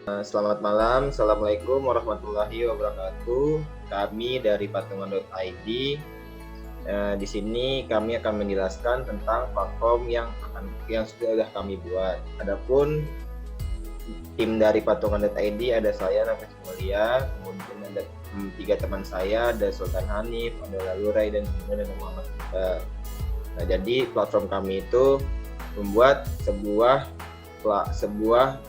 Selamat malam, Assalamualaikum warahmatullahi wabarakatuh. Kami dari patungan.id. Di sini kami akan menjelaskan tentang platform yang sudah kami buat. Adapun tim dari patungan.id ada saya Nafis Mulia, kemudian ada 3 teman saya, ada Sultan Hanif, ada Lalurai, dan kemudian ada Muhammad. Nah, jadi platform kami itu membuat sebuah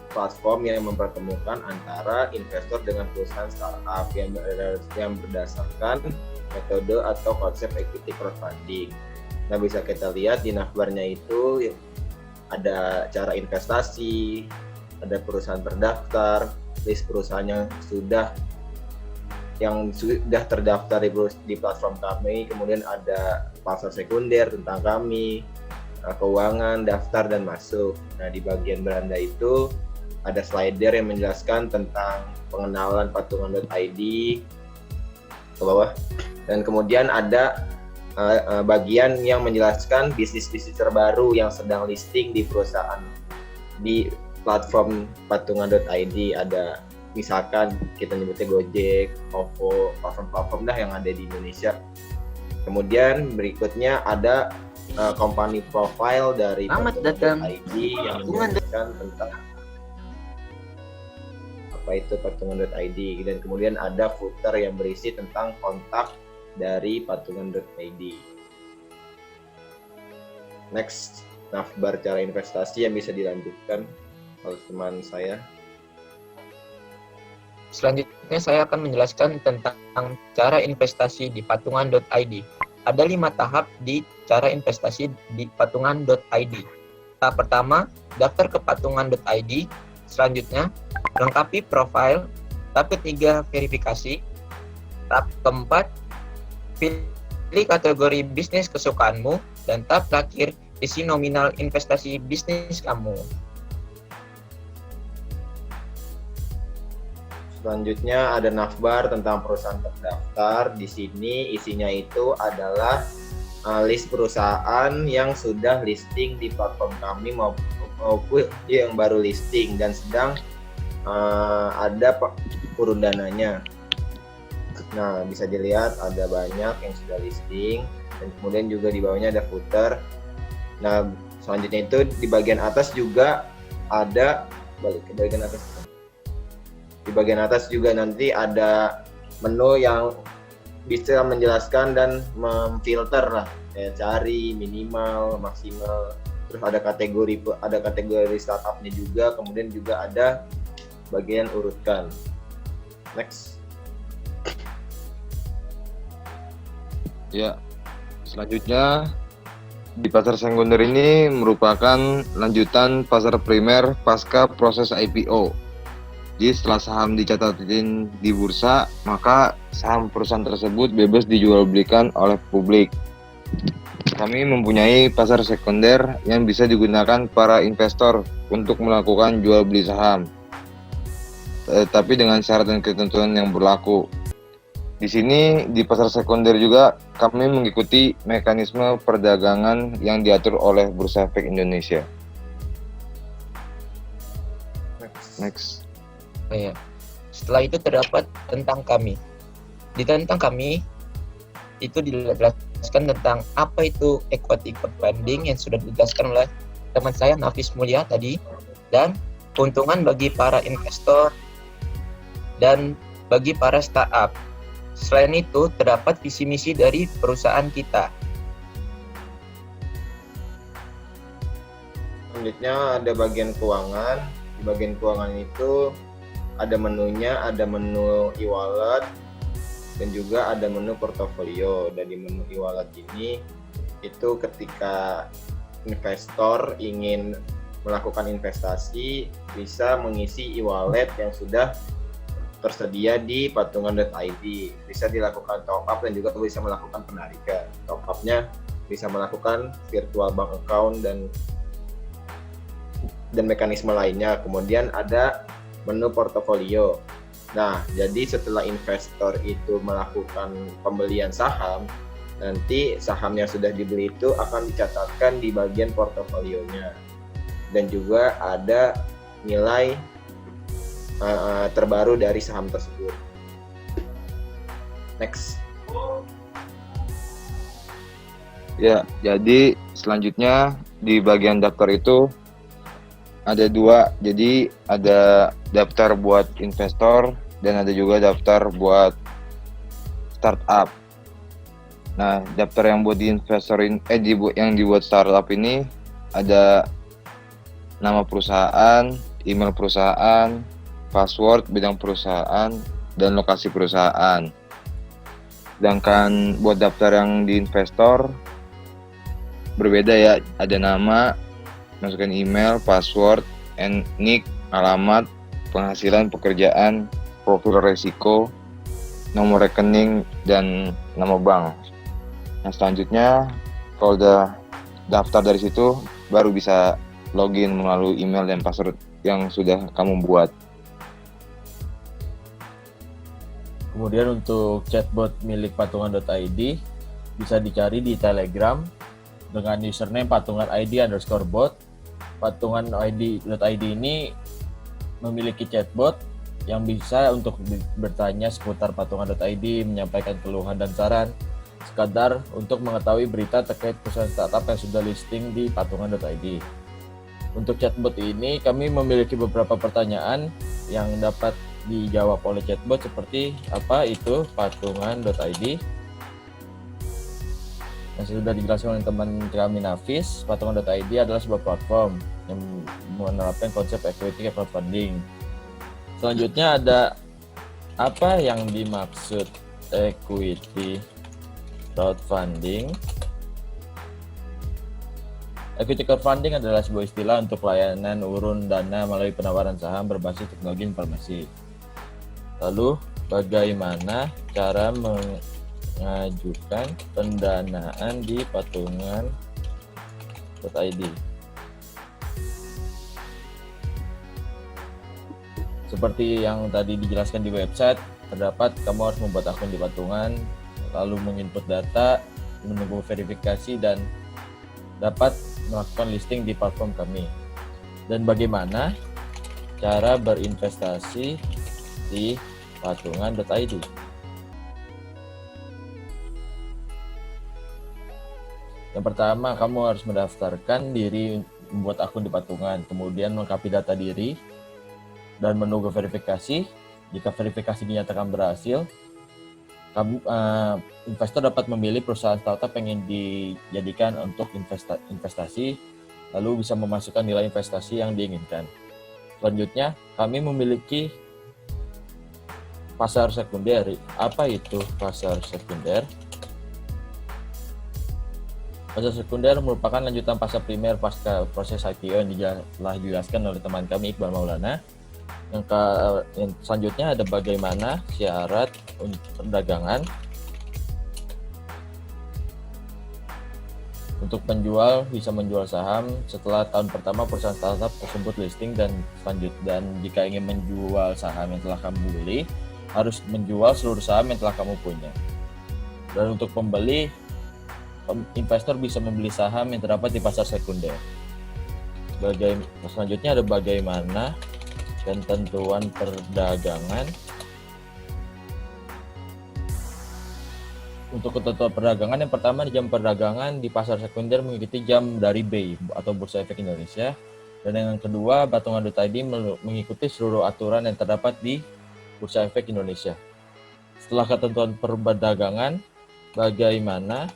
platform yang mempertemukan antara investor dengan perusahaan startup yang berdasarkan metode atau konsep equity crowdfunding. Nah, bisa kita lihat di navbarnya itu ada cara investasi, ada perusahaan terdaftar, list perusahaan yang sudah terdaftar di platform kami, kemudian ada pasar sekunder tentang kami, keuangan, daftar, dan masuk. Nah, di bagian beranda itu ada slider yang menjelaskan tentang pengenalan patungan.id ke bawah, dan kemudian ada bagian yang menjelaskan bisnis-bisnis terbaru yang sedang listing di perusahaan di platform patungan.id. Ada misalkan kita nyebutnya Gojek, OVO, platform-platform yang ada di Indonesia. Kemudian berikutnya ada company profile dari patungan.id yang menjelaskan tentang apa itu patungan.id, dan kemudian ada footer yang berisi tentang kontak dari patungan.id. Next, navbar cara investasi yang bisa dilanjutkan oleh teman saya. Selanjutnya saya akan menjelaskan tentang cara investasi di patungan.id. Ada 5 tahap di cara investasi di patungan.id. Tahap pertama, daftar ke patungan.id. Selanjutnya, lengkapi profil. Tahap ketiga, verifikasi. Tahap keempat, pilih kategori bisnis kesukaanmu. Dan tahap terakhir, isi nominal investasi bisnis kamu. Selanjutnya ada navbar tentang perusahaan terdaftar. Di sini isinya itu adalah list perusahaan yang sudah listing di platform kami maupun yang baru listing dan sedang ada urun dananya. Nah, bisa dilihat ada banyak yang sudah listing, dan kemudian juga di bawahnya ada footer. Nah, selanjutnya itu di bagian atas juga ada, balik ke bagian atas. Di bagian atas juga nanti ada menu yang bisa menjelaskan dan memfilter lah, kayak cari, minimal, maksimal. Terus ada kategori startupnya juga, kemudian juga ada bagian urutkan. Next. Ya, selanjutnya di pasar sekunder ini merupakan lanjutan pasar primer pasca proses IPO. Jadi setelah saham dicatatin di bursa, maka saham perusahaan tersebut bebas dijual belikan oleh publik. Kami mempunyai pasar sekunder yang bisa digunakan para investor untuk melakukan jual beli saham, tapi dengan syarat dan ketentuan yang berlaku. Di sini di pasar sekunder juga kami mengikuti mekanisme perdagangan yang diatur oleh Bursa Efek Indonesia. Next. Ya. Setelah itu terdapat tentang kami. Di tentang kami itu dijelaskan tentang apa itu equity crowdfunding yang sudah dijelaskan oleh teman saya Nafis Mulia tadi, dan keuntungan bagi para investor dan bagi para startup. Selain itu terdapat visi misi dari perusahaan kita. Selanjutnya ada bagian keuangan. Di bagian keuangan itu ada menunya, ada menu e-wallet dan juga ada menu portofolio. Dan di menu e-wallet ini itu ketika investor ingin melakukan investasi bisa mengisi e-wallet yang sudah tersedia di patungan.id. Bisa dilakukan top up dan juga bisa melakukan penarikan. Top up-nya bisa melakukan virtual bank account dan mekanisme lainnya. Kemudian ada menu portofolio. Nah, jadi setelah investor itu melakukan pembelian saham, nanti saham yang sudah dibeli itu akan dicatatkan di bagian portofolionya. Dan juga ada nilai terbaru dari saham tersebut. Next. Ya, jadi selanjutnya di bagian daftar itu ada dua. Jadi ada daftar buat investor dan ada juga daftar buat startup. Nah, daftar yang buat di investorin yang dibuat startup ini ada nama perusahaan, email perusahaan, password bidang perusahaan, dan lokasi perusahaan. Sedangkan buat daftar yang di investor berbeda ya, ada nama, masukkan email, password, nick, alamat, penghasilan, pekerjaan, profil resiko, nomor rekening, dan nama bank. Nah, selanjutnya kalau udah daftar dari situ baru bisa login melalui email dan password yang sudah kamu buat. Kemudian untuk chatbot milik patungan.id bisa dicari di Telegram dengan username patungan_id_bot. Patungan.id ini memiliki chatbot yang bisa untuk bertanya seputar patungan.id, menyampaikan keluhan dan saran, sekadar untuk mengetahui berita terkait perusahaan startup yang sudah listing di patungan.id. Untuk chatbot ini kami memiliki beberapa pertanyaan yang dapat dijawab oleh chatbot, seperti apa itu patungan.id. Yang sudah dijelaskan oleh teman kami Nafis, patungan.id adalah sebuah platform yang menerapkan konsep equity crowdfunding. Selanjutnya ada apa yang dimaksud equity crowdfunding. Equity crowdfunding adalah sebuah istilah untuk pelayanan urun dana melalui penawaran saham berbasis teknologi informasi. Lalu, bagaimana cara mengajukan pendanaan di patungan.id? Seperti yang tadi dijelaskan di website, terdapat kamu harus membuat akun di patungan, lalu menginput data, menunggu verifikasi, dan dapat melakukan listing di platform kami. Dan bagaimana cara berinvestasi di patungan.id? Yang pertama, kamu harus mendaftarkan diri, membuat akun di patungan, kemudian melengkapi data diri, dan menunggu verifikasi. Jika verifikasi dinyatakan berhasil, investor dapat memilih perusahaan startup yang ingin dijadikan untuk investasi, lalu bisa memasukkan nilai investasi yang diinginkan. Selanjutnya, kami memiliki pasar sekunder. Apa itu pasar sekunder? Pasar sekunder merupakan lanjutan pasar primer pasca proses IPO yang telah dijelaskan oleh teman kami Iqbal Maulana. Yang selanjutnya ada bagaimana syarat perdagangan. Untuk penjual bisa menjual saham setelah tahun pertama perusahaan startup tersebut listing, dan jika ingin menjual saham yang telah kamu beli, harus menjual seluruh saham yang telah kamu punya. Dan untuk pembeli, investor bisa membeli saham yang terdapat di pasar sekunder. Selanjutnya ada bagaimana ketentuan perdagangan. Untuk ketentuan perdagangan, yang pertama, jam perdagangan di pasar sekunder mengikuti jam dari BEI atau Bursa Efek Indonesia. Dan yang kedua, patungan.id mengikuti seluruh aturan yang terdapat di Bursa Efek Indonesia. Setelah ketentuan perdagangan, bagaimana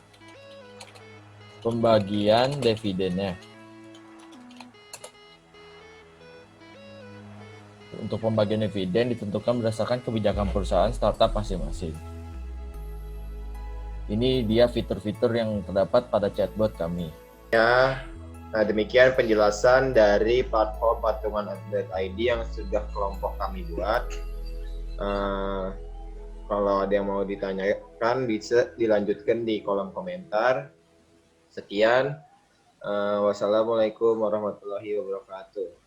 pembagian dividennya? Untuk pembagian dividen ditentukan berdasarkan kebijakan perusahaan startup masing-masing. Ini dia fitur-fitur yang terdapat pada chatbot kami. Ya, nah demikian penjelasan dari platform patungan.id yang sudah kelompok kami buat. Kalau ada yang mau ditanyakan bisa dilanjutkan di kolom komentar. Sekian. Wassalamualaikum warahmatullahi wabarakatuh.